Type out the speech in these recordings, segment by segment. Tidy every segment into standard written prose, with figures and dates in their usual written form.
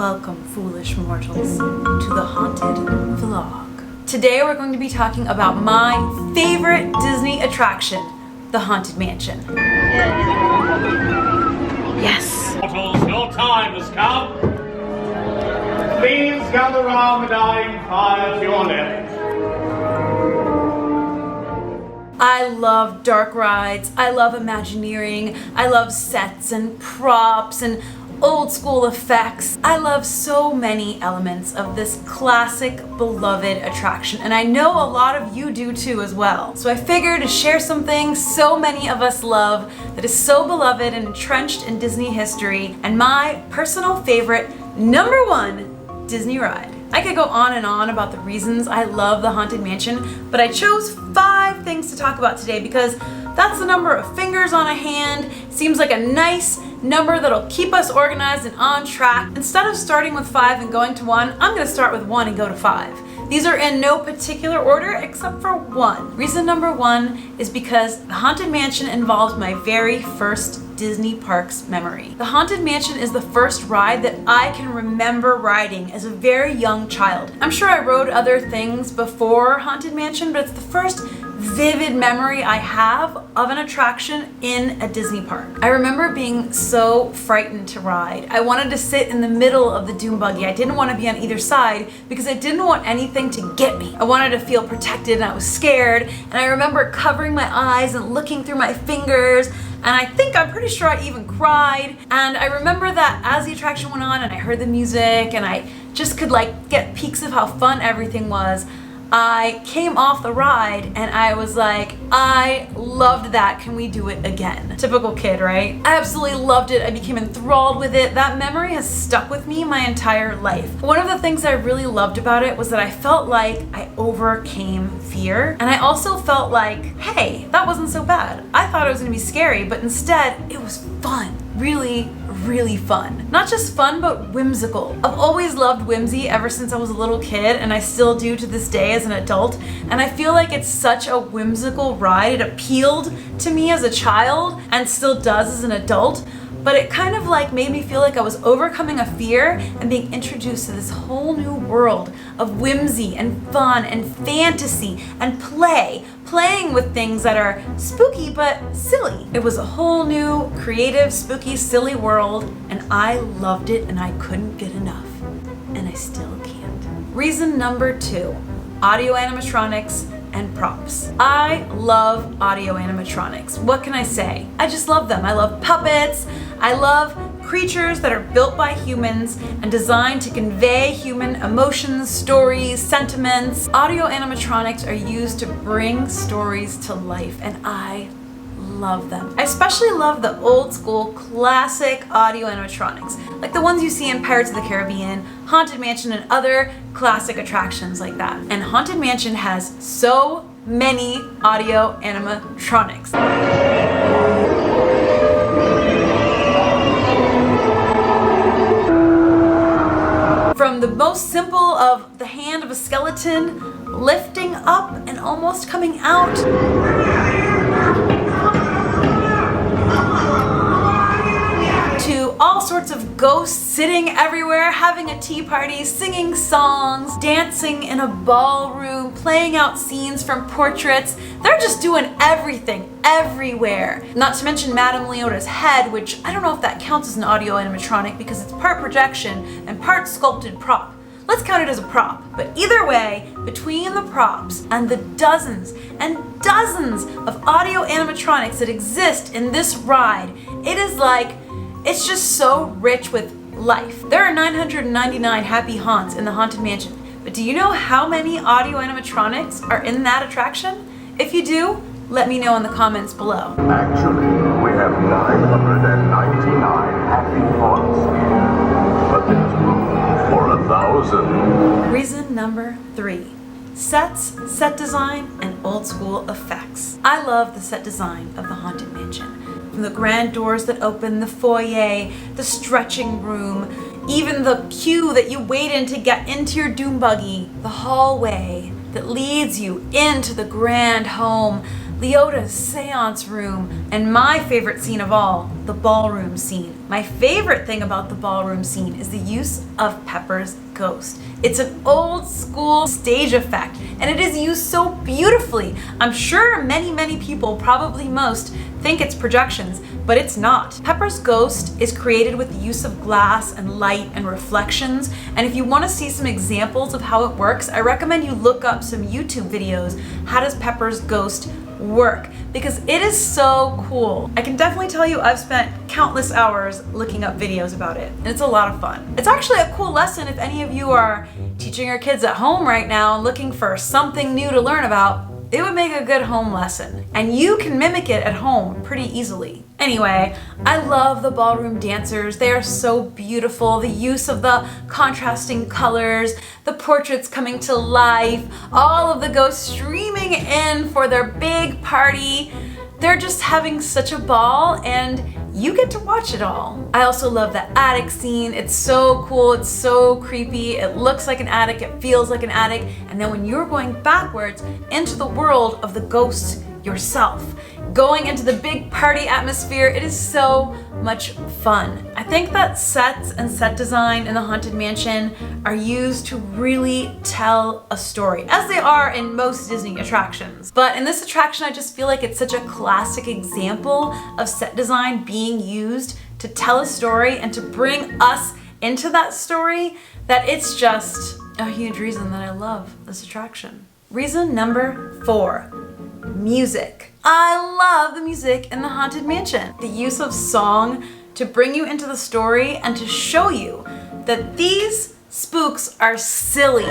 Welcome, foolish mortals, to the Haunted Vlog. Today we're going to be talking about my favorite Disney attraction, the Haunted Mansion. Yes. Mortals, your time has come. Please gather round the dying fire to your left. I love dark rides, I love Imagineering, I love sets and props and old school effects. I love so many elements of this classic, beloved attraction, and I know a lot of you do too as well. So I figured to share something so many of us love that is so beloved and entrenched in Disney history, and my personal favorite #1 Disney ride. I could go on and on about the reasons I love the Haunted Mansion, but I chose 5 things to talk about today because that's the number of fingers on a hand. Seems like a nice number that'll keep us organized and on track. Instead of starting with 5 and going to 1, I'm gonna start with 1 and go to 5. These are in no particular order except for 1. Reason number 1 is because the Haunted Mansion involves my very first Disney parks memory. The Haunted Mansion is the first ride that I can remember riding as a very young child. I'm sure I rode other things before Haunted Mansion, but it's the first vivid memory I have of an attraction in a Disney park. I remember being so frightened to ride. I wanted to sit in the middle of the doom buggy. I didn't want to be on either side because I didn't want anything to get me. I wanted to feel protected and I was scared, and I remember covering my eyes and looking through my fingers, and I'm pretty sure I even cried. And I remember that as the attraction went on and I heard the music and I just could get peeks of how fun everything was, I came off the ride and I was like, I loved that. Can we do it again? Typical kid, right? I absolutely loved it. I became enthralled with it. That memory has stuck with me my entire life. One of the things I really loved about it was that I felt like I overcame fear. And I also felt like, hey, that wasn't so bad. I thought it was gonna be scary, but instead it was fun. Really fun. Not just fun, but whimsical. I've always loved whimsy ever since I was a little kid, and I still do to this day as an adult, and I feel like it's such a whimsical ride. It appealed to me as a child and still does as an adult, but it kind of made me feel like I was overcoming a fear and being introduced to this whole new world of whimsy and fun and fantasy and playing with things that are spooky but silly. It was a whole new, creative, spooky, silly world, and I loved it and I couldn't get enough. And I still can't. Reason number 2, audio animatronics and props. I love audio animatronics. What can I say? I just love them. I love puppets. I love creatures that are built by humans and designed to convey human emotions, stories, sentiments. Audio animatronics are used to bring stories to life, and I love them. I especially love the old school classic audio animatronics, like the ones you see in Pirates of the Caribbean, Haunted Mansion, and other classic attractions like that. And Haunted Mansion has so many audio animatronics. From the most simple of the hand of a skeleton lifting up and almost coming out, to all sorts of ghosts sitting everywhere, having a tea party, singing songs, dancing in a ballroom, playing out scenes from portraits. They're just doing everything, everywhere. Not to mention Madame Leota's head, which I don't know if that counts as an audio animatronic because it's part projection and part sculpted prop. Let's count it as a prop. But either way, between the props and the dozens and dozens of audio animatronics that exist in this ride, it's just so rich with life. There are 999 happy haunts in the Haunted Mansion, but do you know how many audio animatronics are in that attraction? If you do, let me know in the comments below. Actually, we have 999 happy haunts here, but there's room for 1,000. Reason number 3. Sets, set design, and old school effects. I love the set design of the Haunted Mansion. From the grand doors that open, the foyer, the stretching room, even the queue that you wait in to get into your doom buggy, the hallway that leads you into the grand home, Leota's seance room, and my favorite scene of all, the ballroom scene. My favorite thing about the ballroom scene is the use of Pepper's ghost. It's an old school stage effect, and it is used so beautifully. I'm sure many people, probably most, think it's projections, but it's not. Pepper's ghost is created with the use of glass and light and reflections, and if you want to see some examples of how it works, I recommend you look up some YouTube videos. How does Pepper's ghost work? Because it is so cool. I can definitely tell you I've spent countless hours looking up videos about it, and it's a lot of fun. It's actually a cool lesson if any of you are teaching your kids at home right now looking for something new to learn about. It would make a good home lesson, and you can mimic it at home pretty easily. Anyway, I love the ballroom dancers. They are so beautiful. The use of the contrasting colors, the portraits coming to life, all of the ghosts streaming in for their big party. They're just having such a ball, and you get to watch it all. I also love the attic scene. It's so cool, it's so creepy. It looks like an attic, it feels like an attic, and then when you're going backwards into the world of the ghosts yourself, going into the big party atmosphere, it is so much fun. I think that sets and set design in the Haunted Mansion are used to really tell a story, as they are in most Disney attractions. But in this attraction, I just feel like it's such a classic example of set design being used to tell a story and to bring us into that story, that it's just a huge reason that I love this attraction. Reason number 4, music. I love the music in the Haunted Mansion. The use of song to bring you into the story and to show you that these spooks are silly.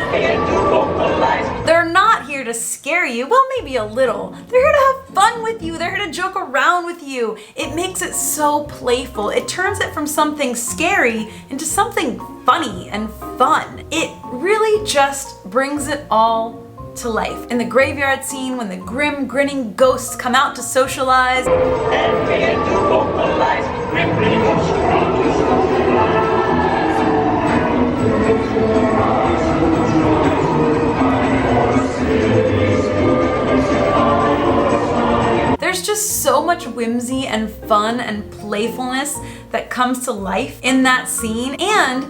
They're not here to scare you, well, maybe a little. They're here to have fun with you. They're here to joke around with you. It makes it so playful. It turns it from something scary into something funny and fun. It really just brings it all to life. In the graveyard scene, when the grim, grinning ghosts come out to socialize, there's just so much whimsy and fun and playfulness that comes to life in that scene, and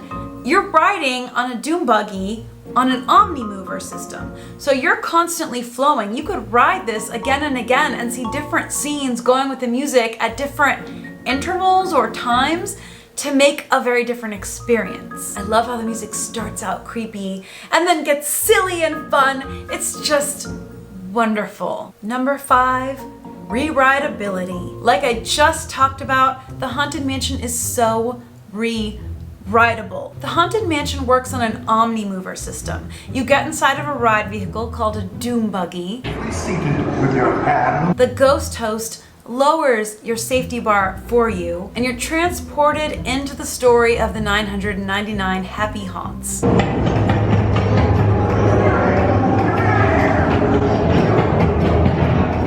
you're riding on a doom buggy on an omni-mover system. So you're constantly flowing. You could ride this again and again and see different scenes going with the music at different intervals or times to make a very different experience. I love how the music starts out creepy and then gets silly and fun. It's just wonderful. Number 5, re-rideability. Like I just talked about, the Haunted Mansion is so rideable. The Haunted Mansion works on an omni-mover system. You get inside of a ride vehicle called a doom buggy. Seated with your hand. The ghost host lowers your safety bar for you, and you're transported into the story of the 999 happy haunts.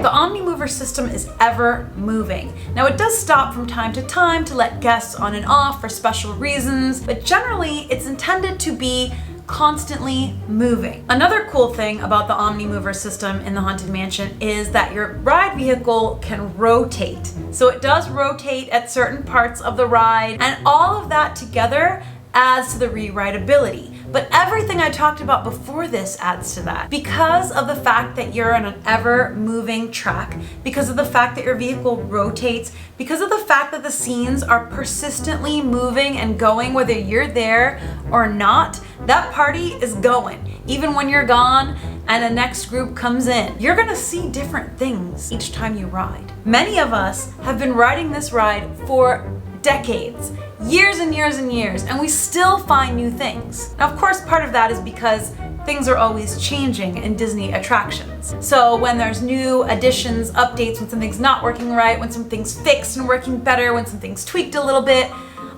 The omni-mover system is ever moving. Now it does stop from time to time to let guests on and off for special reasons, but generally it's intended to be constantly moving. Another cool thing about the omni-mover system in the Haunted Mansion is that your ride vehicle can rotate. So it does rotate at certain parts of the ride, and all of that together adds to the re-rideability. But everything I talked about before this adds to that. Because of the fact that you're on an ever-moving track, because of the fact that your vehicle rotates, because of the fact that the scenes are persistently moving and going whether you're there or not, that party is going. Even when you're gone and the next group comes in, you're gonna see different things each time you ride. Many of us have been riding this ride for decades, years and years and years, and we still find new things. Now, of course, part of that is because things are always changing in Disney attractions. So when there's new additions, updates, when something's not working right, when something's fixed and working better, when something's tweaked a little bit,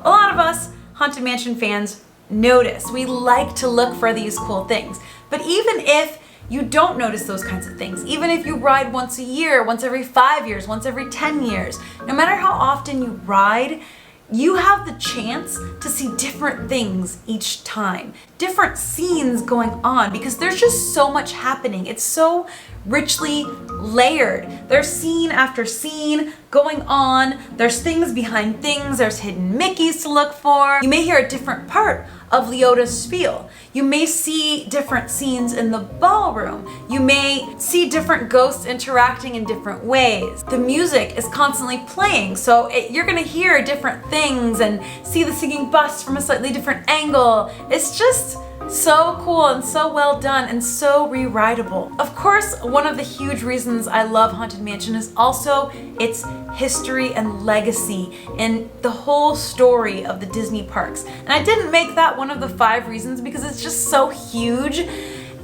a lot of us Haunted Mansion fans notice. We like to look for these cool things. But even if you don't notice those kinds of things, even if you ride once a year, once every 5 years, once every 10 years, no matter how often you ride, you have the chance to see different things each time, different scenes going on, because there's just so much happening. It's so richly layered. There's scene after scene going on. There's things behind things. There's hidden Mickeys to look for. You may hear a different part of Leota's spiel. You may see different scenes in the ballroom. You may see different ghosts interacting in different ways. The music is constantly playing, so you're gonna hear different things and see the singing bust from a slightly different angle. It's just so cool and so well done and so rewritable. Of course, one of the huge reasons I love Haunted Mansion is also its history and legacy and the whole story of the Disney parks. And I didn't make that one of the 5 reasons because it's just so huge.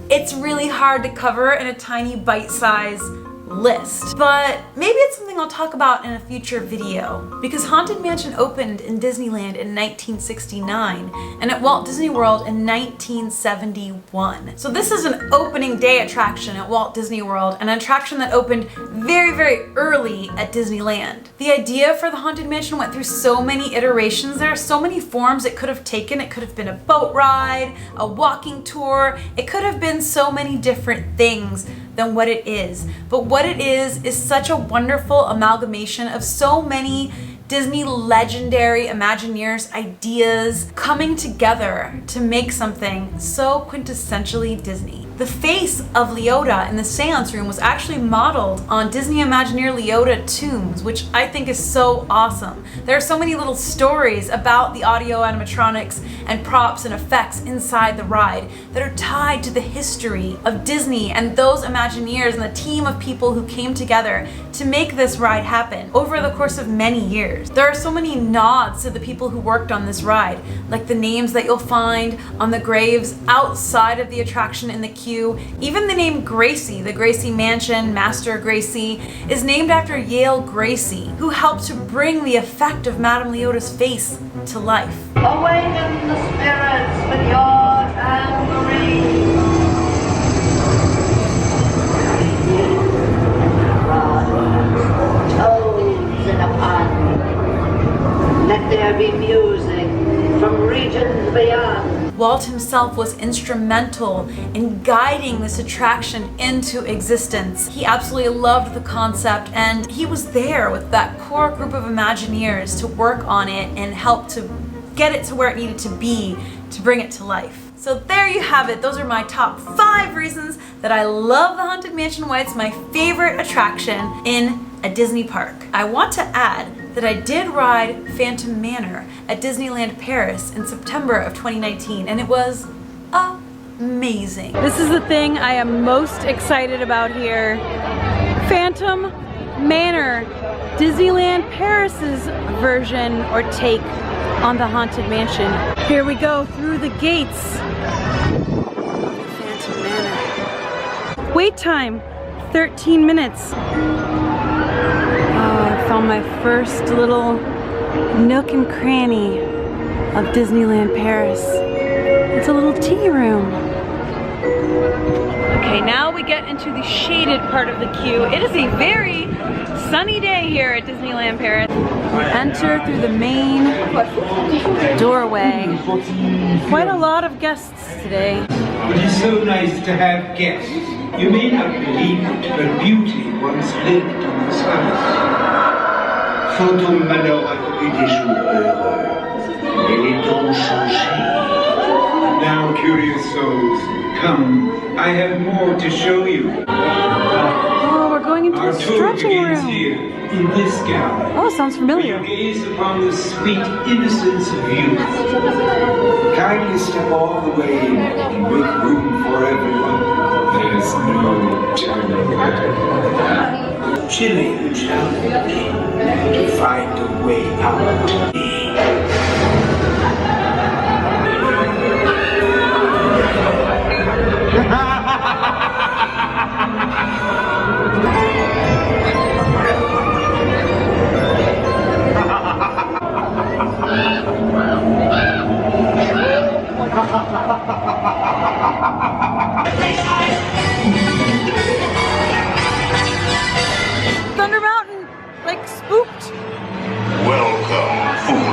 It's really hard to cover in a tiny bite-sized list, but maybe it's something I'll talk about in a future video, because Haunted Mansion opened in Disneyland in 1969 and at Walt Disney World in 1971. So this is an opening day attraction at Walt Disney World, an attraction that opened very, very early at Disneyland. The idea for the Haunted Mansion went through so many iterations. There are so many forms it could have taken. It could have been a boat ride, a walking tour. It could have been so many different things than what it is. But what it is such a wonderful amalgamation of so many Disney legendary Imagineers' ideas coming together to make something so quintessentially Disney. The face of Leota in the seance room was actually modeled on Disney Imagineer Leota tombs, which I think is so awesome. There are so many little stories about the audio animatronics and props and effects inside the ride that are tied to the history of Disney and those Imagineers and the team of people who came together to make this ride happen over the course of many years. There are so many nods to the people who worked on this ride, like the names that you'll find on the graves outside of the attraction in the queue. Even the name Gracie, the Gracie Mansion, Master Gracie, is named after Yale Gracie, who helped to bring the effect of Madame Leota's face to life. Awaken the spirits with your tambourine. Toads in a pond. Let there be music from regions beyond. Walt himself was instrumental in guiding this attraction into existence. He absolutely loved the concept, and he was there with that core group of Imagineers to work on it and help to get it to where it needed to be to bring it to life. So there you have it. Those are my top 5 reasons that I love the Haunted Mansion, why it's my favorite attraction in a Disney park. I want to add that I did ride Phantom Manor at Disneyland Paris in September of 2019, and it was amazing. This is the thing I am most excited about here. Phantom Manor, Disneyland Paris's version or take on the Haunted Mansion. Here we go through the gates. Phantom Manor. Wait time, 13 minutes. I found my first little nook and cranny of Disneyland Paris. It's a little tea room. Okay, now we get into the shaded part of the queue. It is a very sunny day here at Disneyland Paris. We enter through the main doorway. Quite a lot of guests today. It is so nice to have guests. You may not believe it, but beauty once lived in this house. Fantôme malheur a connu des jours heureux, et les temps changés. Now, curious souls, come, I have more to show you. Oh, we're going into Our the tour stretching begins room. here, in this gallery. Oh, sounds familiar. Where you gaze upon the sweet innocence of youth. Kindly step all the way in and make room for everyone. There's no turning back. Chilling challenge to find a way out. Thunder Mountain, like spooked. Welcome,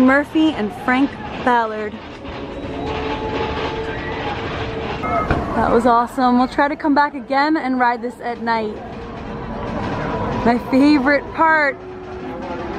Murphy and Frank Ballard. That was awesome. We'll try to come back again and ride this at night. My favorite part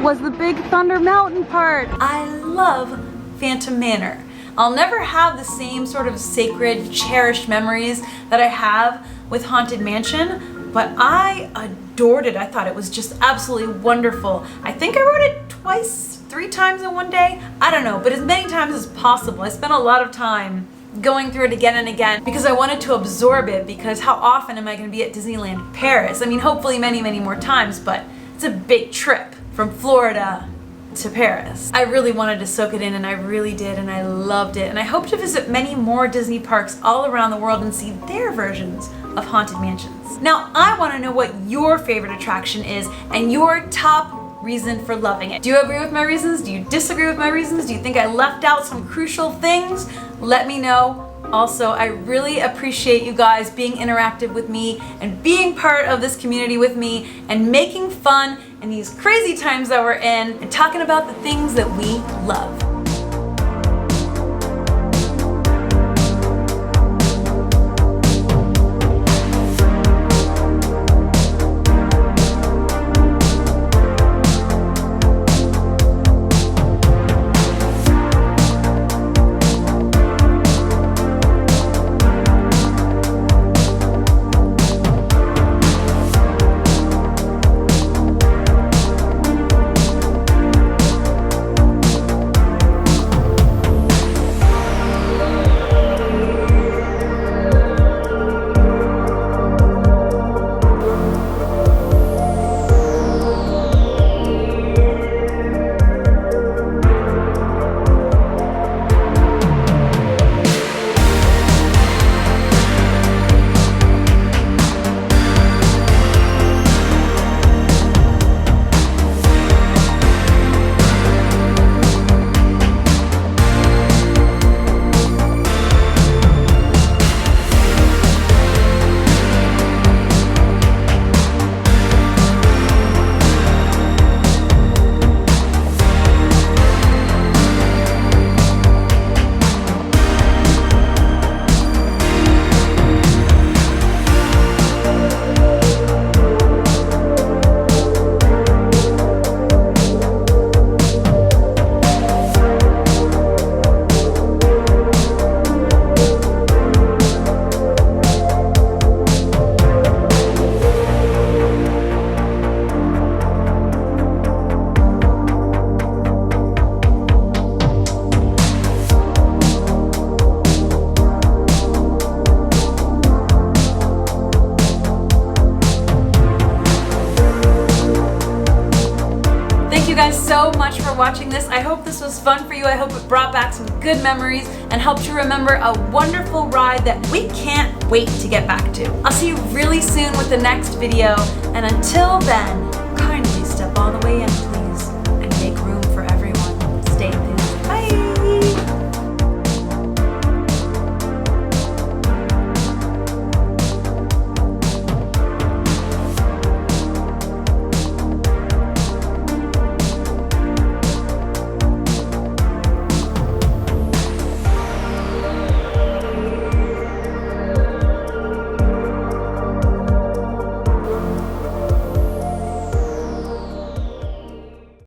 was the Big Thunder Mountain part. I love Phantom Manor. I'll never have the same sort of sacred, cherished memories that I have with Haunted Mansion, but I adored it. I thought it was just absolutely wonderful. I think I rode it twice, 3 times in one day. I don't know, but as many times as possible. I spent a lot of time going through it again and again because I wanted to absorb it, because how often am I going to be at Disneyland Paris? I mean, hopefully many, many more times, but it's a big trip from Florida to Paris. I really wanted to soak it in, and I really did, and I loved it. And I hope to visit many more Disney parks all around the world and see their versions of Haunted Mansions. Now, I want to know what your favorite attraction is and your top reason for loving it. Do you agree with my reasons? Do you disagree with my reasons? Do you think I left out some crucial things? Let me know. Also, I really appreciate you guys being interactive with me and being part of this community with me and making fun in these crazy times that we're in and talking about the things that we love. So much for watching this. I hope this was fun for you. I hope it brought back some good memories and helped you remember a wonderful ride that we can't wait to get back to. I'll see you really soon with the next video, and until then,